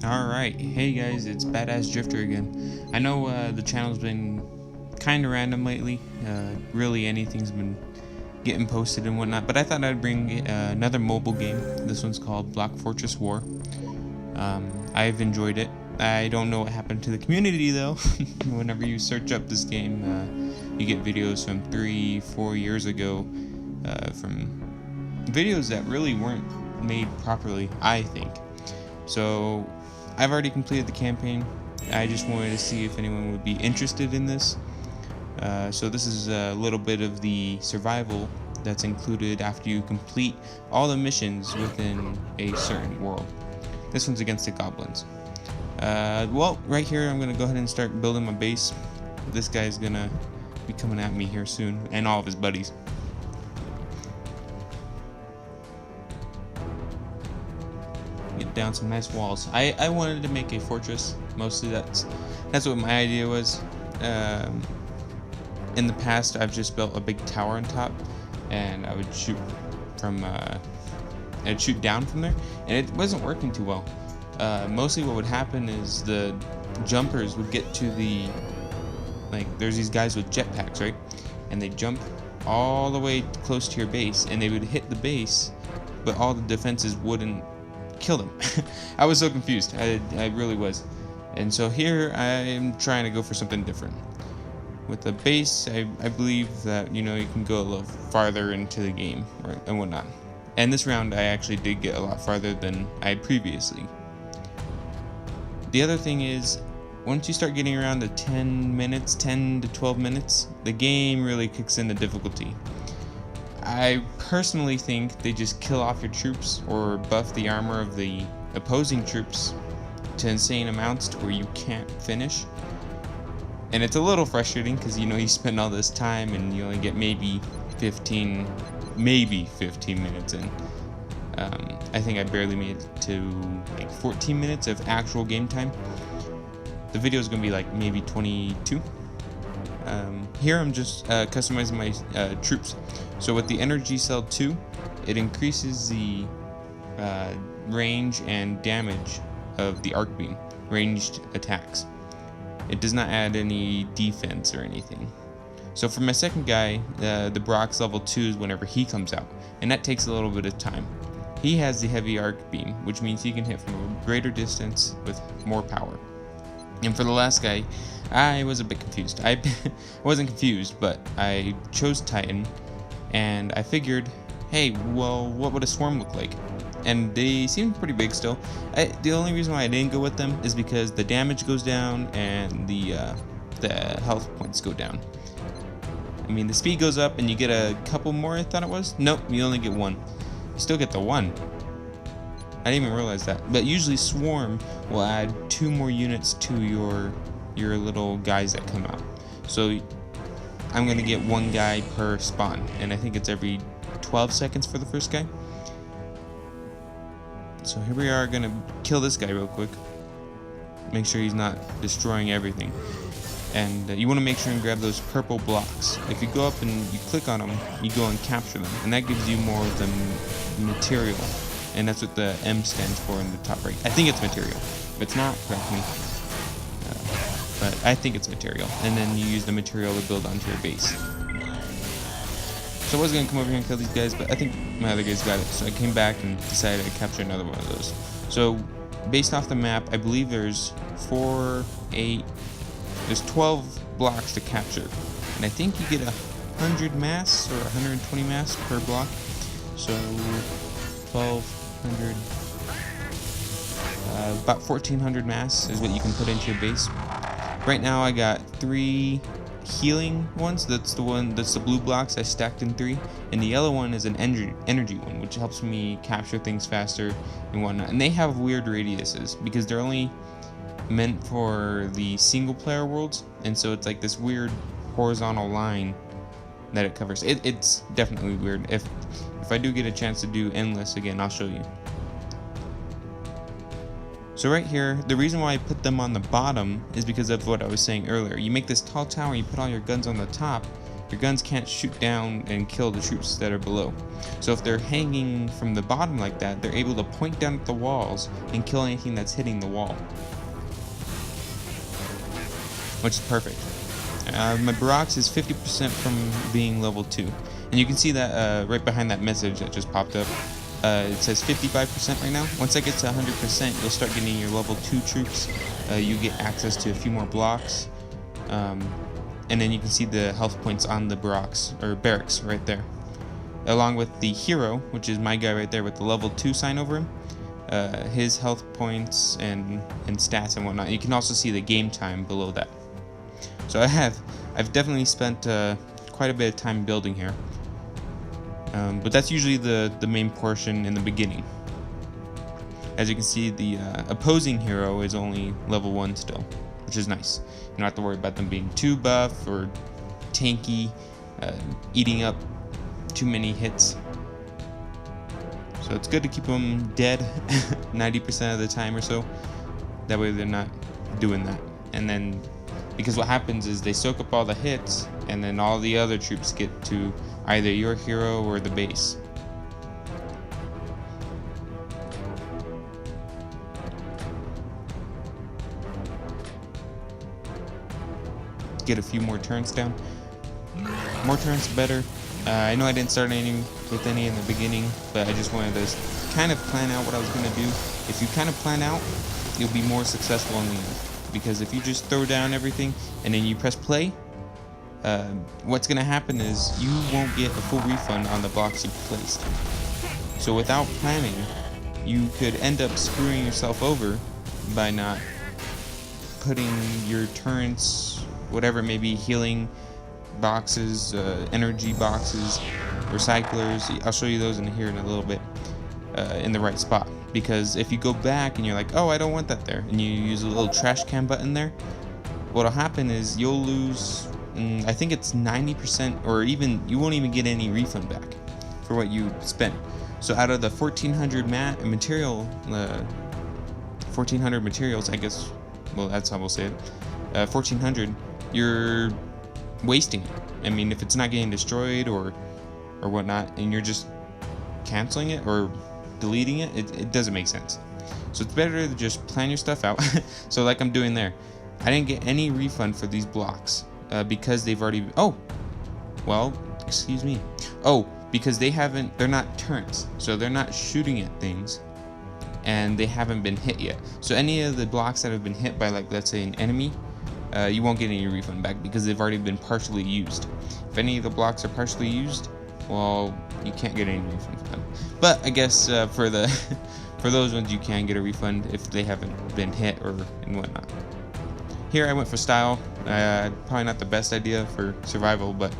Alright, hey guys, it's Badass Drifter again. I know the channel's been kind of random lately. Really anything's been getting posted and whatnot, but I thought I'd bring another mobile game. This one's called Block Fortress War. I've enjoyed it. I don't know what happened to the community though. Whenever you search up this game, you get videos from 3-4 years ago, from videos that really weren't made properly, I think. So I've already completed the campaign. I just wanted to see if anyone would be interested in this. So this is a little bit of the survival that's included after you complete all the missions within a certain world. This one's against the Goblins. Well, right here I'm going to go ahead and start building my base. This guy's going to be coming at me here soon, and all of his buddies. Get down some nice walls. I wanted to make a fortress. Mostly that's what my idea was. In the past, I've just built a big tower on top, and I would shoot from I'd shoot down from there, and it wasn't working too well. Mostly what would happen is the jumpers would get to the, like, there's these guys with jetpacks, right? And they jump all the way close to your base, and they would hit the base, but all the defenses wouldn't kill them. I was so confused. I really was. And so here I'm trying to go for something different. With the base, I believe that, you know, you can go a little farther into the game, right, and whatnot. And this round I actually did get a lot farther than I had previously. The other thing is, once you start getting around to 10 to 12 minutes, the game really kicks in the difficulty. I personally think they just kill off your troops or buff the armor of the opposing troops to insane amounts to where you can't finish. And it's a little frustrating because, you know, you spend all this time and you only get maybe 15 minutes in. I think I barely made it to like 14 minutes of actual game time. The video is going to be like maybe 22. Here I'm just customizing my troops. So with the energy cell 2, it increases the range and damage of the arc beam, ranged attacks. It does not add any defense or anything. So for my second guy, the barracks level 2 is whenever he comes out, and that takes a little bit of time. He has the heavy arc beam, which means he can hit from a greater distance with more power. And for the last guy, I was a bit confused. I wasn't confused, but I chose Titan, and I figured, hey, well, what would a swarm look like? And they seem pretty big still. The only reason why I didn't go with them is because the damage goes down and the health points go down. I mean, the speed goes up and you get a couple more, I thought it was. Nope, you only get one. You still get the one. I didn't even realize that. But usually Swarm will add 2 more units to your little guys that come out. So I'm going to get 1 guy per spawn, and I think it's every 12 seconds for the first guy. So here we are, going to kill this guy real quick. Make sure he's not destroying everything. And you want to make sure and grab those purple blocks. If you go up and you click on them, you go and capture them, and that gives you more of the material. And that's what the M stands for in the top right. I think it's material. If it's not, correct me. But I think it's material. And then you use the material to build onto your base. So I was going to come over here and kill these guys, but I think my other guys got it. So I came back and decided to capture another one of those. So based off the map, I believe there's 12 blocks to capture. And I think you get 100 mass or 120 mass per block. So 1,200, about 1,400 mass is what you can put into your base. Right now I got 3 healing ones. That's the blue blocks I stacked in 3, and the yellow one is an energy one, which helps me capture things faster and whatnot. And they have weird radiuses because they're only meant for the single player worlds, and so it's like this weird horizontal line that it covers. It's definitely weird. If I do get a chance to do endless again, I'll show you. So right here, the reason why I put them on the bottom is because of what I was saying earlier. You make this tall tower, you put all your guns on the top, your guns can't shoot down and kill the troops that are below. So if they're hanging from the bottom like that, they're able to point down at the walls and kill anything that's hitting the wall, which is perfect. My barracks is 50% from being level 2, and you can see that right behind that message that just popped up. It says 55% right now. Once that gets to 100%, you'll start getting your level 2 troops. You get access to a few more blocks, and then you can see the health points on the barracks right there, along with the hero, which is my guy right there with the level 2 sign over him. His health points and stats and whatnot. You can also see the game time below that. So I've definitely spent quite a bit of time building here, but that's usually the main portion in the beginning. As you can see, the opposing hero is only level 1 still, which is nice. You don't have to worry about them being too buff or tanky, eating up too many hits. So it's good to keep them dead 90% of the time or so. That way they're not doing that. And then, because what happens is they soak up all the hits, and then all the other troops get to either your hero or the base. Get a few more turns down. More turns better. I know I didn't start with any in the beginning, but I just wanted to kind of plan out what I was going to do. If you kind of plan out, you'll be more successful in the end. Because if you just throw down everything and then you press play, what's going to happen is you won't get a full refund on the blocks you placed. So without planning, you could end up screwing yourself over by not putting your turrets, whatever it may be, healing boxes, energy boxes, recyclers, I'll show you those in here in a little bit, in the right spot. Because if you go back and you're like, oh, I don't want that there, and you use a little trash can button there, what'll happen is you'll lose, I think it's 90%, or even you won't even get any refund back for what you spent. So out of the 1,400 materials, I guess, well, that's how we'll say it, 1,400, you're wasting it. I mean, if it's not getting destroyed or whatnot, and you're just canceling it or deleting it, it doesn't make sense. So it's better to just plan your stuff out. So like I'm doing there, I didn't get any refund for these blocks because they've already, because they're not turrets, so they're not shooting at things and they haven't been hit yet. So any of the blocks that have been hit by, like, let's say an enemy, you won't get any refund back because they've already been partially used. If any of the blocks are partially used, well, you can't get any refund for them. But I guess for those ones you can get a refund if they haven't been hit and whatnot. Here I went for style. Probably not the best idea for survival, but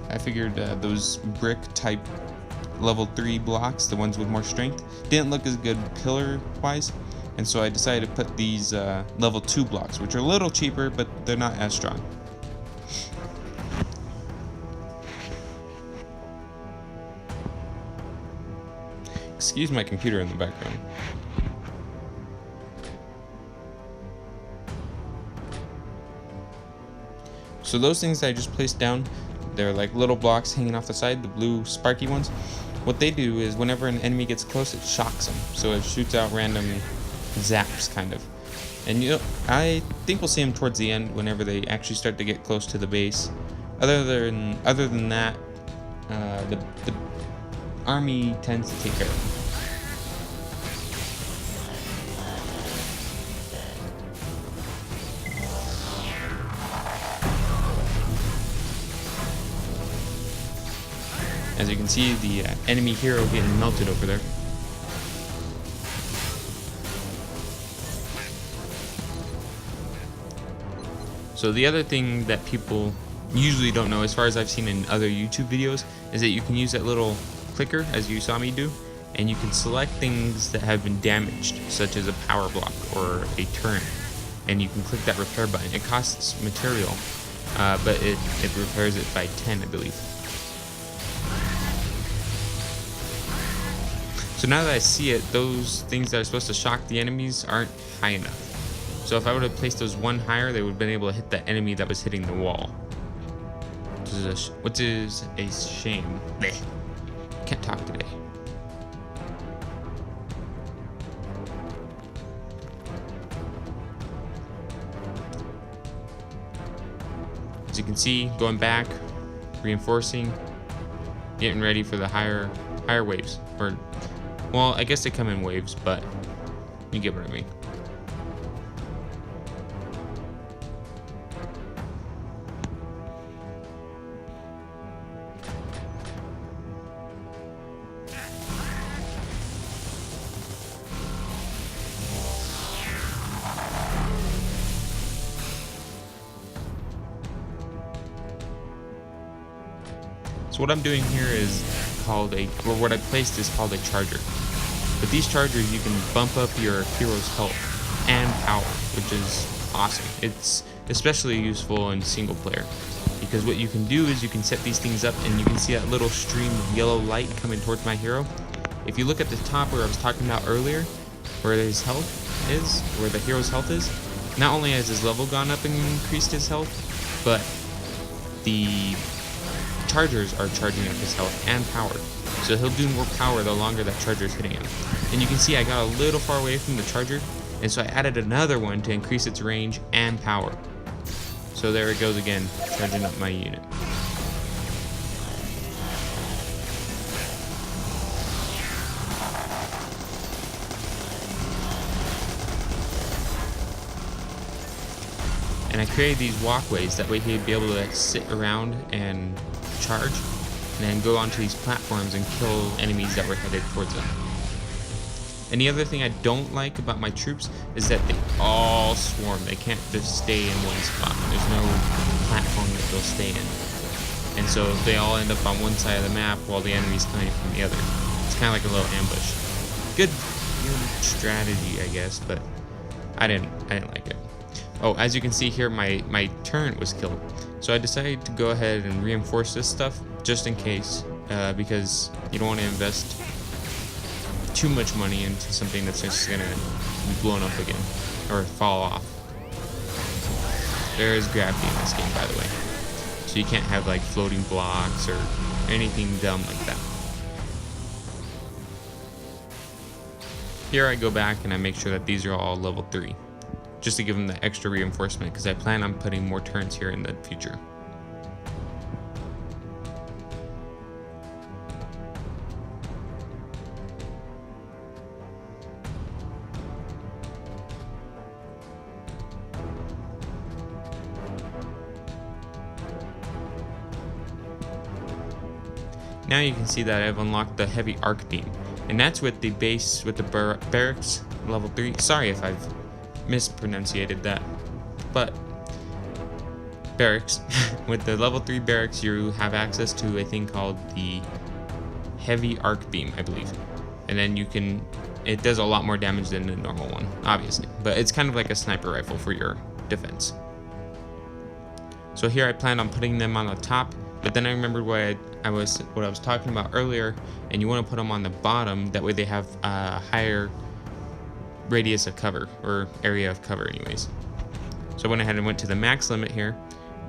I figured those brick type level 3 blocks, the ones with more strength, didn't look as good pillar wise, and so I decided to put these level 2 blocks, which are a little cheaper, but they're not as strong. Excuse my computer in the background. So those things that I just placed down, they're like little blocks hanging off the side, the blue sparky ones. What they do is whenever an enemy gets close, it shocks them. So it shoots out random zaps, kind of. And I think we'll see them towards the end whenever they actually start to get close to the base. Other than that, the army tends to take care of them. As you can see, the enemy hero getting melted over there. So the other thing that people usually don't know, as far as I've seen in other YouTube videos, is that you can use that little clicker, as you saw me do, and you can select things that have been damaged, such as a power block or a turret, and you can click that repair button. It costs material, but it repairs it by 10, I believe. So now that I see it, those things that are supposed to shock the enemies aren't high enough. So if I would have placed those one higher, they would have been able to hit that enemy that was hitting the wall. which is a shame. Blech. Can't talk today. As you can see, going back, reinforcing, getting ready for the higher waves. Or, well, I guess they come in waves, but you get what I mean. So what I'm doing here is called or what I placed is called a charger. With these chargers, you can bump up your hero's health and power, which is awesome. It's especially useful in single player, because what you can do is you can set these things up and you can see that little stream of yellow light coming towards my hero. If you look at the top where I was talking about earlier, where his health is, where the hero's health is, not only has his level gone up and increased his health, but the chargers are charging up his health and power. So he'll do more power the longer that charger is hitting him. And you can see I got a little far away from the charger, and so I added another one to increase its range and power. So there it goes again, charging up my unit. And I created these walkways, that way he'd be able to sit around and charge, and then go onto these platforms and kill enemies that were headed towards them. And the other thing I don't like about my troops is that they all swarm. They can't just stay in one spot. There's no platform that they'll stay in. And so they all end up on one side of the map while the enemy's coming from the other. It's kind of like a little ambush. Good strategy, I guess, but I didn't like it. Oh, as you can see here, my turret was killed. So I decided to go ahead and reinforce this stuff just in case, because you don't want to invest too much money into something that's just gonna be blown up again or fall off. There is gravity in this game, by the way, so you can't have like floating blocks or anything dumb like that. Here I go back and I make sure that these are all level 3. Just to give them the extra reinforcement, because I plan on putting more turrets here in the future. Now you can see that I've unlocked the heavy arc beam, and that's with the base, with the barracks level 3. Sorry if I've mispronunciated that, but barracks. With the level 3 barracks, you have access to a thing called the heavy arc beam, I believe, and then you can, it does a lot more damage than the normal one, obviously, but it's kind of like a sniper rifle for your defense. So here I planned on putting them on the top, but then I remembered what I was talking about earlier, and you want to put them on the bottom, that way they have a higher radius of cover, or area of cover anyways. So I went ahead and went to the max limit here,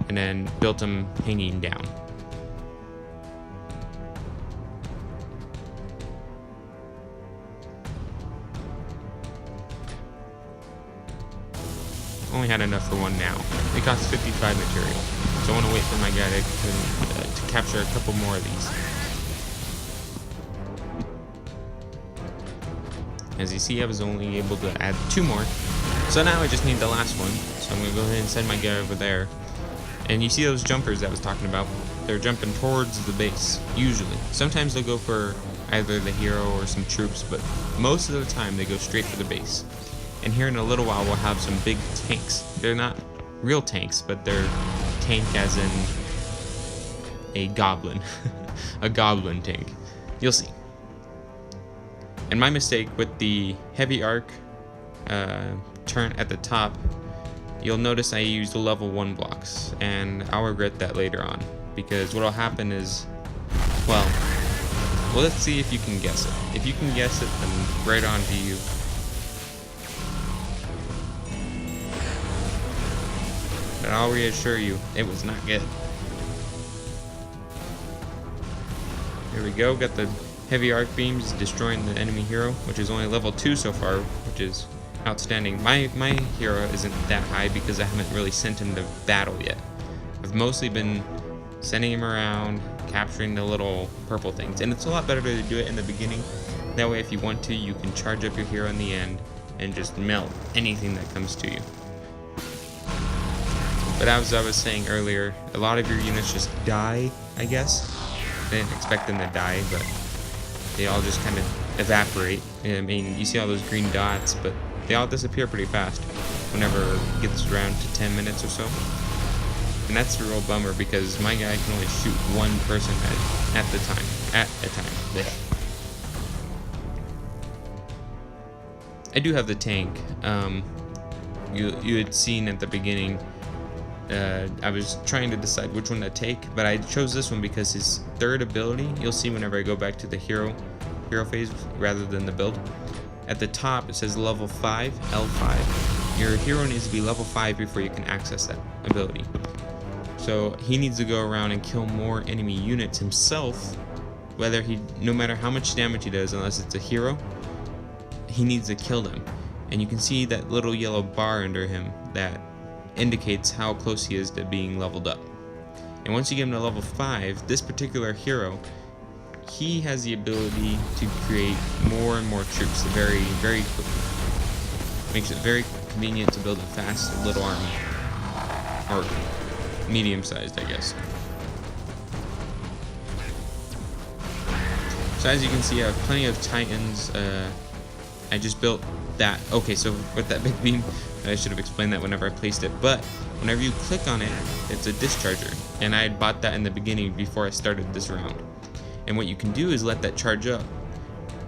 and then built them hanging down. Only had enough for one now. It costs 55 material, so I want to wait for my guy to capture a couple more of these. As you see, I was only able to add 2 more, so now I just need the last one. So I'm going to go ahead and send my guy over there. And you see those jumpers that I was talking about? They're jumping towards the base, usually. Sometimes they'll go for either the hero or some troops, but most of the time they go straight for the base. And here in a little while we'll have some big tanks. They're not real tanks, but they're tank as in a goblin. A goblin tank. You'll see. And my mistake with the heavy arc turn at the top, you'll notice I used the level 1 blocks, and I'll regret that later on, because what'll happen is, well, let's see if you can guess it. If you can guess it, then right on to you. But I'll reassure you, it was not good. Here we go. Got the heavy arc beams destroying the enemy hero, which is only level 2 so far, which is outstanding. My hero isn't that high because I haven't really sent him to battle yet. I've mostly been sending him around, capturing the little purple things, and it's a lot better to do it in the beginning. That way, if you want to, you can charge up your hero in the end and just melt anything that comes to you. But as I was saying earlier, a lot of your units just die, I guess. I didn't expect them to die, but they all just kind of evaporate. I mean, you see all those green dots, but they all disappear pretty fast whenever it gets around to 10 minutes or so. And that's a real bummer because my guy can only shoot one person at a time. Blech. I do have the tank. You had seen at the beginning, I was trying to decide which one to take, but I chose this one because his third ability, you'll see whenever I go back to the hero phase rather than the build. At the top it says level 5, L5. Your hero needs to be level 5 before you can access that ability. So he needs to go around and kill more enemy units himself, no matter how much damage he does, unless it's a hero, he needs to kill them. And you can see that little yellow bar under him that indicates how close he is to being leveled up. And once you get him to level 5, this particular hero, he has the ability to create more and more troops very, very quickly. Makes it very convenient to build a fast little army. Or medium-sized, I guess. So as you can see, I have plenty of titans. I just built that. Okay, so with that big beam, I should have explained that whenever I placed it, but whenever you click on it, it's a discharger, and I had bought that in the beginning before I started this round. And what you can do is let that charge up,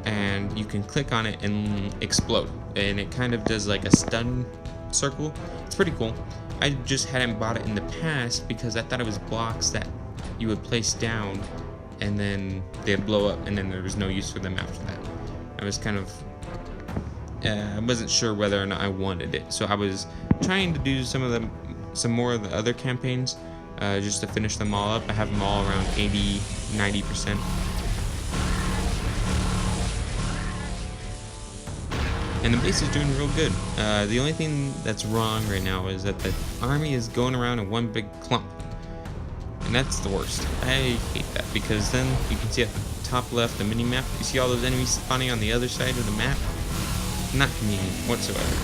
and you can click on it and explode, and it kind of does like a stun circle. It's pretty cool. I just hadn't bought it in the past because I thought it was blocks that you would place down and then they'd blow up, and then there was no use for them after that. I was kind of I wasn't sure whether or not I wanted it, so I was trying to do some more of the other campaigns just to finish them all up. I have them all around 80-90%. And the base is doing real good. The only thing that's wrong right now is that the army is going around in one big clump. And that's the worst. I hate that because then you can see at the top left the mini map, you see all those enemies spawning on the other side of the map? Not convenient whatsoever.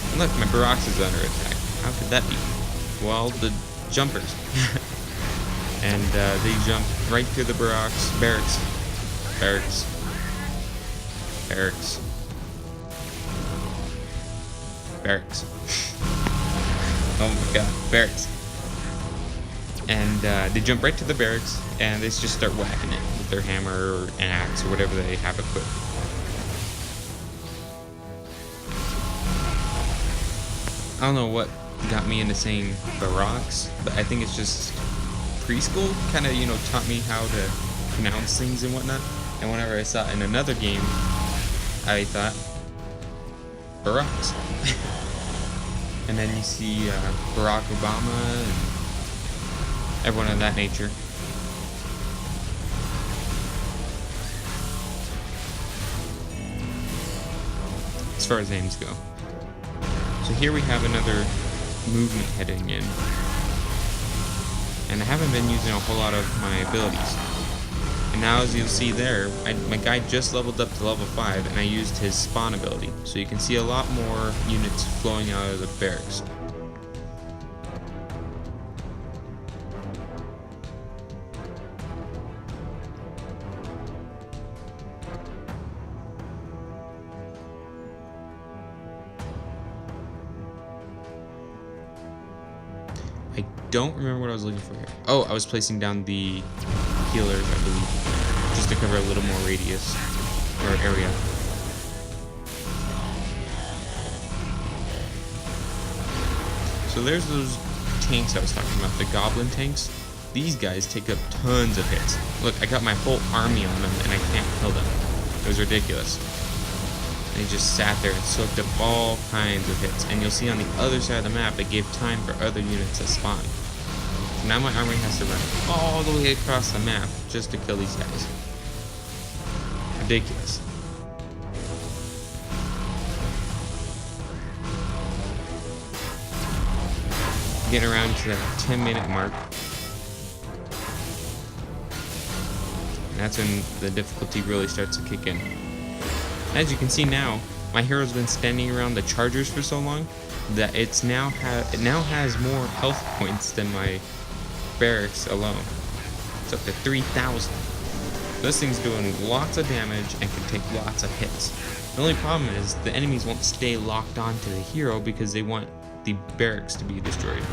And look, my barracks is under attack. How could that be? Well, the jumpers. And they jump right through the barracks. Barracks. Oh my god, barracks. And they jump right to the barracks, and they just start whacking it with their hammer or an axe or whatever they have equipped. I don't know what got me into saying barracks, but I think it's just preschool kind of, taught me how to pronounce things and whatnot. And whenever I saw it in another game, I thought barracks. And then you see Barack Obama and everyone of that nature. As far as names go. So here we have another movement heading in. And I haven't been using a whole lot of my abilities. And now as you'll see there, my guy just leveled up to level 5 and I used his spawn ability. So you can see a lot more units flowing out of the barracks. I don't remember what I was looking for here. Oh, I was placing down the healers, I believe, just to cover a little more radius or area. So there's those tanks I was talking about, the Goblin tanks. These guys take up tons of hits. Look, I got my whole army on them and I can't kill them. It was ridiculous. They just sat there and soaked up all kinds of hits. And you'll see on the other side of the map, it gave time for other units to spawn. So now my army has to run all the way across the map just to kill these guys. Ridiculous. Getting around to that 10-minute mark. That's when the difficulty really starts to kick in. As you can see now, my hero's been standing around the chargers for so long that it now has more health points than my barracks alone. It's up to 3,000. This thing's doing lots of damage and can take lots of hits. The only problem is the enemies won't stay locked onto the hero because they want the barracks to be destroyed.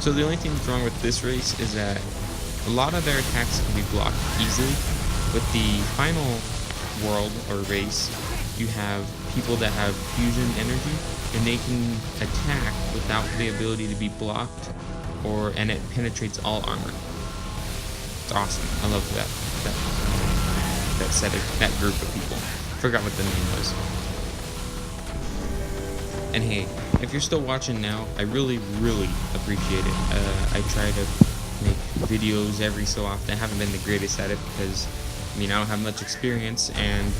So the only thing that's wrong with this race is that a lot of their attacks can be blocked easily. With the final world or race, you have people that have fusion energy and they can attack without the ability to be blocked, and it penetrates all armor. It's awesome. I love that group of people. Forgot what the name was. And hey, if you're still watching now, I really, really appreciate it. I try to make videos every so often. I haven't been the greatest at it because, I don't have much experience, and,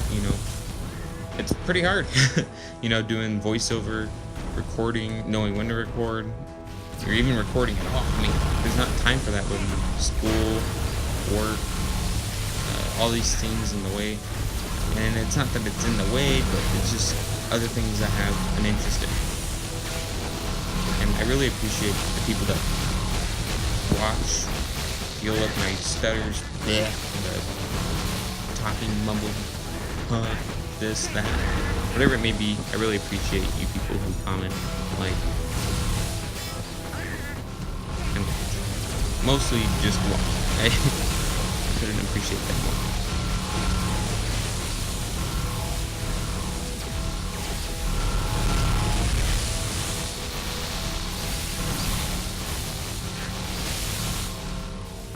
it's pretty hard, doing voiceover, recording, knowing when to record, or even recording at all. There's not time for that with school, work, all these things in the way. And it's not that it's in the way, but it's just other things I have an interest in. And I really appreciate the people that watch, deal with my stutters, the talking, mumbling, this, that, whatever it may be. I really appreciate you people who comment, like, and mostly just watch. I couldn't appreciate that more.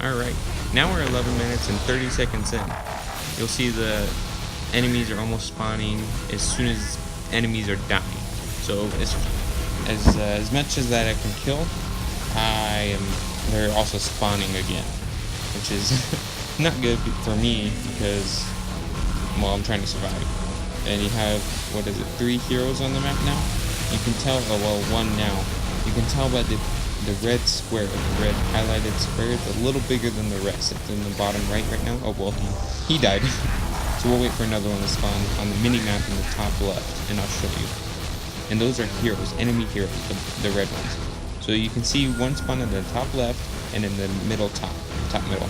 Alright, now we're 11 minutes and 30 seconds in. You'll see the enemies are almost spawning as soon as enemies are dying. So as much as that I can kill, they're also spawning again, which is not good for me because, well, I'm trying to survive. And you have, 3 heroes on the map now? You can tell, one now. You can tell by the red square, the red highlighted square, it's a little bigger than the rest. It's in the bottom right now. Oh, well, he died. So we'll wait for another one to spawn on the mini-map in the top left, and I'll show you. And those are heroes, enemy heroes, the red ones. So you can see one spawn in the top left and in the middle top middle,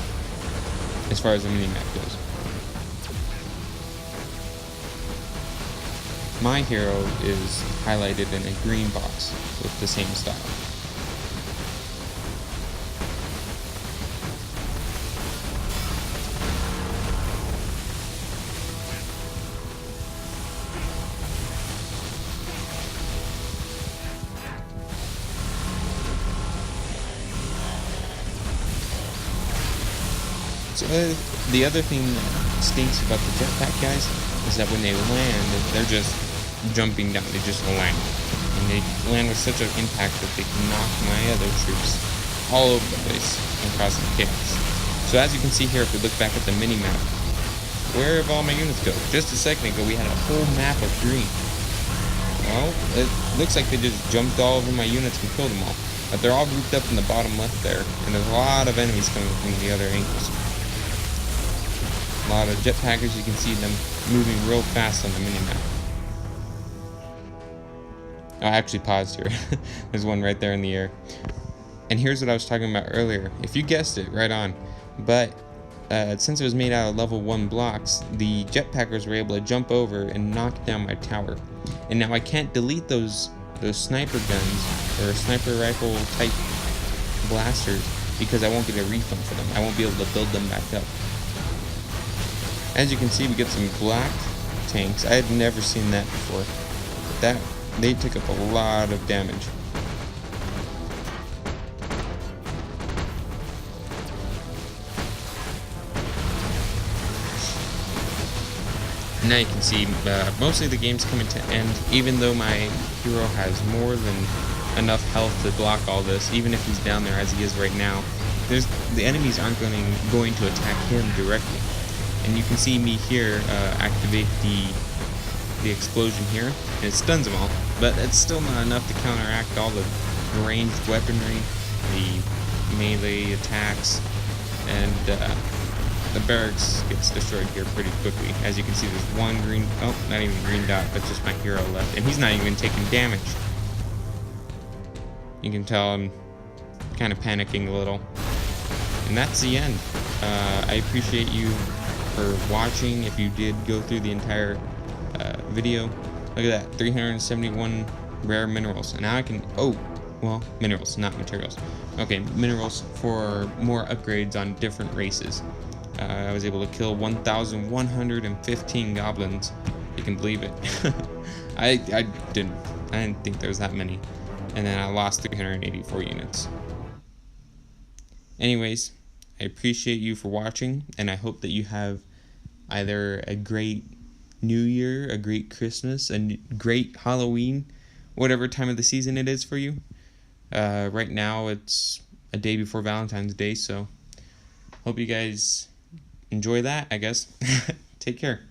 as far as the mini-map goes. My hero is highlighted in a green box with the same style. So the other thing that stinks about the jetpack guys is that when they land, they're just jumping down. They just land. And they land with such an impact that they can knock my other troops all over the place and cause some chaos. So as you can see here, if we look back at the mini-map, where have all my units go? Just a second ago, we had a whole map of green. Well, it looks like they just jumped all over my units and killed them all. But they're all grouped up in the bottom left there, and there's a lot of enemies coming from the other angles. A lot of jetpackers, you can see them moving real fast on the minimap. I actually paused here. There's one right there in the air. And here's what I was talking about earlier. If you guessed it, right on. But since it was made out of level 1 blocks, the jetpackers were able to jump over and knock down my tower. And now I can't delete those sniper guns or sniper rifle type blasters because I won't get a refund for them. I won't be able to build them back up. As you can see, we get some black tanks. I had never seen that before. They took up a lot of damage. And now you can see mostly the game's coming to end, even though my hero has more than enough health to block all this, even if he's down there as he is right now. The enemies aren't going to attack him directly. And you can see me here activate the explosion here, and it stuns them all, but it's still not enough to counteract all the ranged weaponry, the melee attacks, and the barracks gets destroyed here pretty quickly. As you can see, there's one green, oh, not even green dot, but just my hero left, and he's not even taking damage. You can tell I'm kind of panicking a little. And that's the end. I appreciate you for watching. If you did go through the entire video, look at that, 371 rare minerals. And now I can, oh, well, minerals, not materials. Okay, minerals for more upgrades on different races. I was able to kill 1,115 goblins. You can believe it. I didn't think there was that many. And then I lost 384 units. Anyways, I appreciate you for watching, and I hope that you have either a great New Year, a great Christmas, a great Halloween, whatever time of the season it is for you. Right now it's a day before Valentine's Day, so hope you guys enjoy that, I guess. Take care.